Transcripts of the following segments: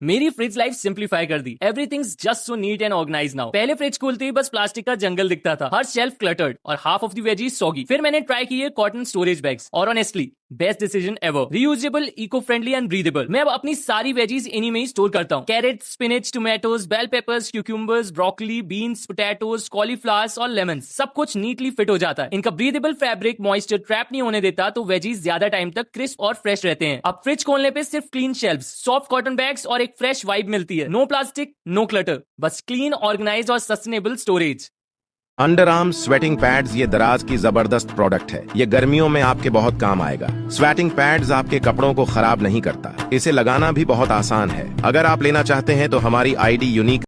मेरी fridge life simplify कर दी। Everything's just so neat and organize now. पहले फ्रिज खोलते ही बस प्लास्टिक का जंगल दिखता था, हर शेल्फ क्लटर्ड और half of the veggies soggy. फिर मैंने ट्राई किए कॉटन स्टोरेज बैग्स और honestly best decision ever. Reusable, eco friendly and breathable. मैं अब अपनी सारी वेजीज इन्हीं में ही स्टोर करता हूँ। Carrot, spinach, tomatoes, bell peppers, cucumbers, broccoli, beans, potatoes, cauliflowers और लेमन, सब कुछ नीटली फिट हो जाता है। इनका ब्रीदेबल फैब्रिक मॉइस्चर ट्रैप नहीं होने देता, तो वेजीज ज्यादा टाइम तक क्रिस्प और फ्रेश रहते हैं। अब फ्रिज खोलने पे सिर्फ clean shelves, soft cotton bags और एक फ्रेश वाइब मिलती है। नो प्लास्टिक, नो क्लटर, बस क्लीन, ऑर्गेनाइज्ड और sustainable storage. Under arm sweating pads ये दराज की जबरदस्त प्रोडक्ट है। ये गर्मियों में आपके बहुत काम आएगा। स्वेटिंग पैड्स आपके कपड़ों को खराब नहीं करता। इसे लगाना भी बहुत आसान है। अगर आप लेना चाहते हैं तो हमारी ID unique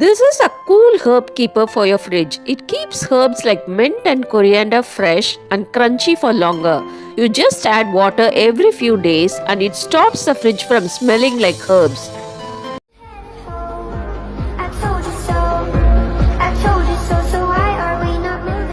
This is a cool herb keeper for your fridge. It keeps herbs like mint and coriander fresh and crunchy for longer. You just add water every few days and it stops the fridge from smelling like herbs. I told you so. I told you so. So why are we not moving?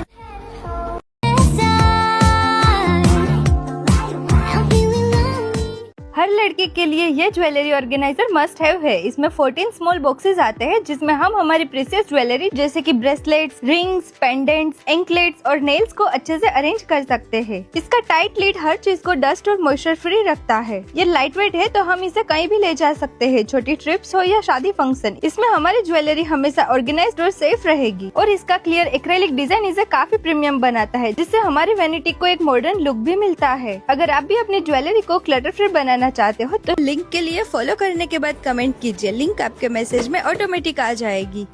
हर लड़की के लिए ये jewellery organiser must have है। इसमें 14 small boxes आते हैं जिसमें हम हमारी प्रीशियस ज्वेलरी जैसे कि ब्रेसलेट्स, रिंग्स, पेंडेंट्स, एंकलेट्स और नेल्स को अच्छे से अरेंज कर सकते हैं। इसका टाइट लिड हर चीज को डस्ट और मॉइस्चर फ्री रखता है। ये लाइट वेट है तो हम इसे कहीं भी ले जा सकते हैं, छोटी ट्रिप्स हो या शादी फंक्शन। इसमें हमारी ज्वेलरी हमेशा ऑर्गेनाइज्ड और सेफ रहेगी और इसका क्लियर एक्रेलिक डिजाइन इसे काफी प्रीमियम बनाता है, जिससे हमारी वैनिटी को एक मॉडर्न लुक भी मिलता है। अगर आप भी अपनी ज्वेलरी को क्लटर फ्री बनाना चाहते हो तो लिंक के लिए फॉलो करने के बाद कमेंट कीजिए। लिंक आपके मैसेज में ऑटोमेटिक आ जाएगी।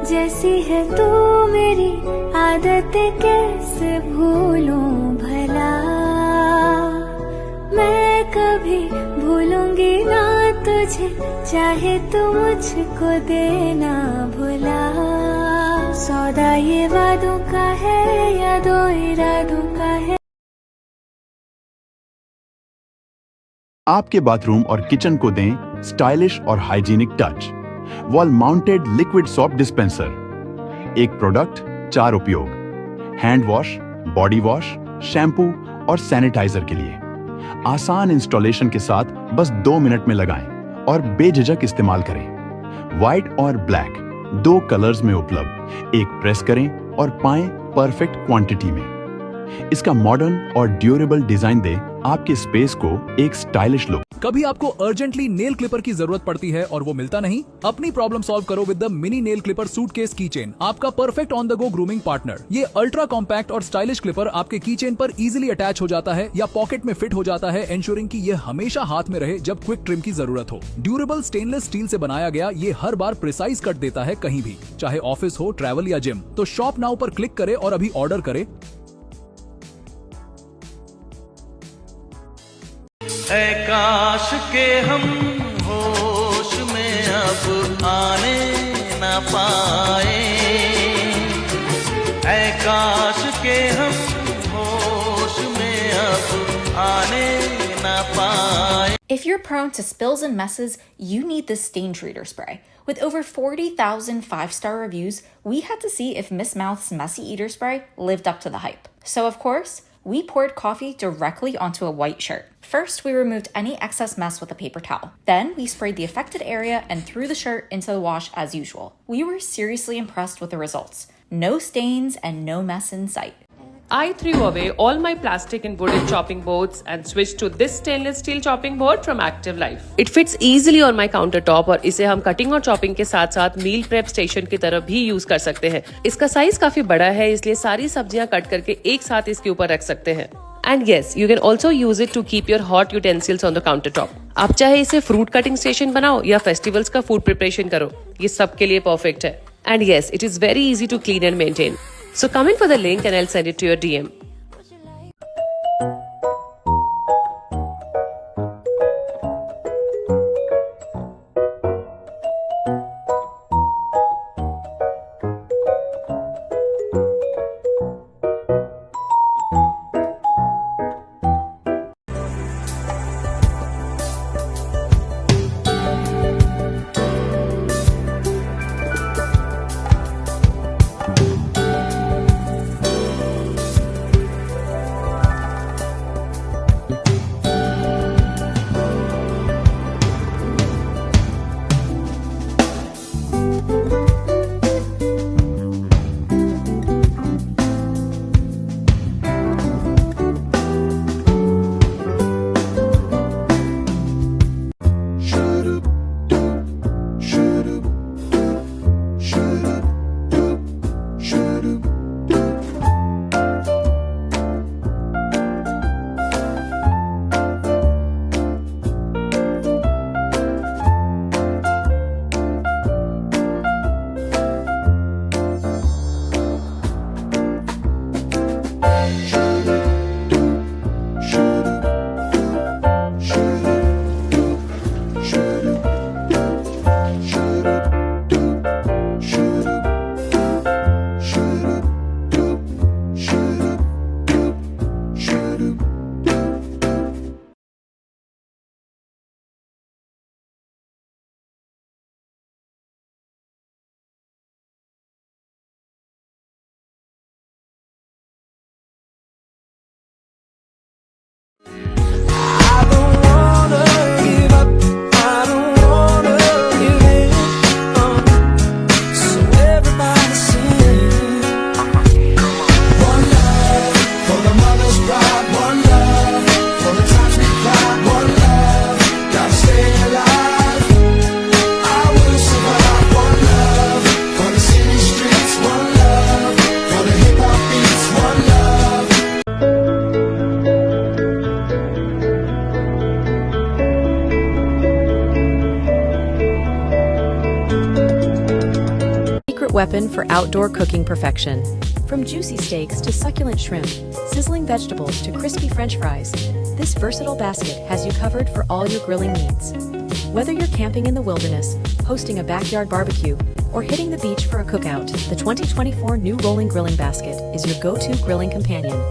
जैसी है तू मेरी आदत कैसे भूलूं भला। मैं कभी भूलूंगी ना तुझे, चाहे तू मुझको देना भुला। सौदा ये वादों का है या दो इरादों का है। आपके बाथरूम और किचन को दें स्टाइलिश और hygienic touch. Wall mounted liquid soap dispenser. एक प्रोडक्ट, 4 उपयोग। Hand wash, body wash, shampoo और सैनिटाइजर के लिए। आसान इंस्टॉलेशन के साथ बस 2 मिनट में लगाएं और बेझिझक इस्तेमाल करें। व्हाइट और ब्लैक 2 कलर्स में उपलब्ध। एक प्रेस करें और पाएं परफेक्ट क्वांटिटी में। इसका मॉडर्न और ड्यूरेबल डिजाइन दे आपके स्पेस को एक स्टाइलिश लुक। कभी आपको अर्जेंटली नेल क्लिपर की जरूरत पड़ती है और वो मिलता नहीं? अपनी प्रॉब्लम सॉल्व करो with the mini nail clipper suitcase keychain, आपका perfect on the go grooming partner. ये अल्ट्रा कॉम्पैक्ट और स्टाइलिश क्लिपर आपके कीचेन पर इजीली अटैच हो जाता है या पॉकेट में फिट हो जाता है, एंश्योरिंग कि ये हमेशा हाथ में रहे जब क्विक ट्रिम की जरूरत हो। ड्यूरेबल स्टेनलेस स्टील से बनाया गया ये हर बार प्रिसाइज कट देता है कहीं भी, चाहे ऑफिस हो, ट्रैवल या जिम। तो शॉप नाउ पर क्लिक करे और अभी ऑर्डर करे। ऐ काश के हम होश में अब आने न पाए, ऐ काश के हम होश में अब आने न पाए। If you're prone to spills and messes, you need this stain treater spray. With over 40,000 5-star reviews, we had to see if Miss Mouth's Messy Eater Spray lived up to the hype. So of course, we poured coffee directly onto a white shirt. First, we removed any excess mess with a paper towel. Then, we sprayed the affected area and threw the shirt into the wash as usual. We were seriously impressed with the results. No stains and no mess in sight. I threw away all my plastic and wooden chopping boards and switched to this stainless steel chopping board from Active Life. It fits easily on my countertop और इसे हम cutting और chopping के साथ साथ meal prep station की तरह भी यूज कर सकते हैं। इसका साइज काफी बड़ा है, इसलिए सारी सब्जियां कट करके एक साथ इसके ऊपर रख सकते हैं। And yes, you can also use it to keep your hot utensils on the countertop. आप चाहे इसे फ्रूट कटिंग स्टेशन बनाओ या फेस्टिवल्स का फूड प्रिपरेशन करो, ये सबके लिए परफेक्ट है। And yes, it is very easy to clean and maintain. So come in for the link and I'll send it to your DM. Weapon for outdoor cooking perfection. From juicy steaks to succulent shrimp, sizzling vegetables to crispy French fries, this versatile basket has you covered for all your grilling needs. Whether you're camping in the wilderness, hosting a backyard barbecue, or hitting the beach for a cookout, the 2024 new Rolling Grilling Basket is your go-to grilling companion.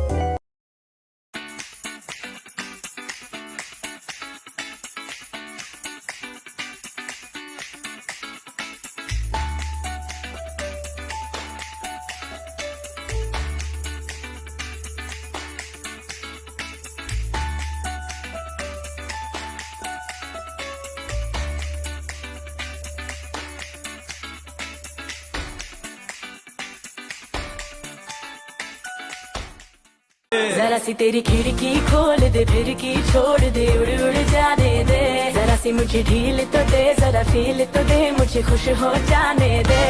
जरा सी तेरी खिड़की खोल दे, फिर की छोड़ दे, उड़ उड़ जाने दे। जरा सी मुझे ढील तो दे, जरा फील तो दे, मुझे खुश हो जाने दे।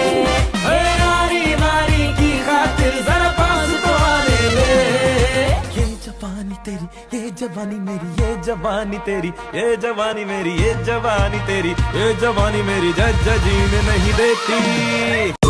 यारी मारी की खातिर जरा पास तो आने दे। ये जवानी तेरी, ये जवानी मेरी, ये जवानी तेरी, ये जवानी मेरी, ये जवानी तेरी, ये जवानी मेरी जज जीने नहीं देती।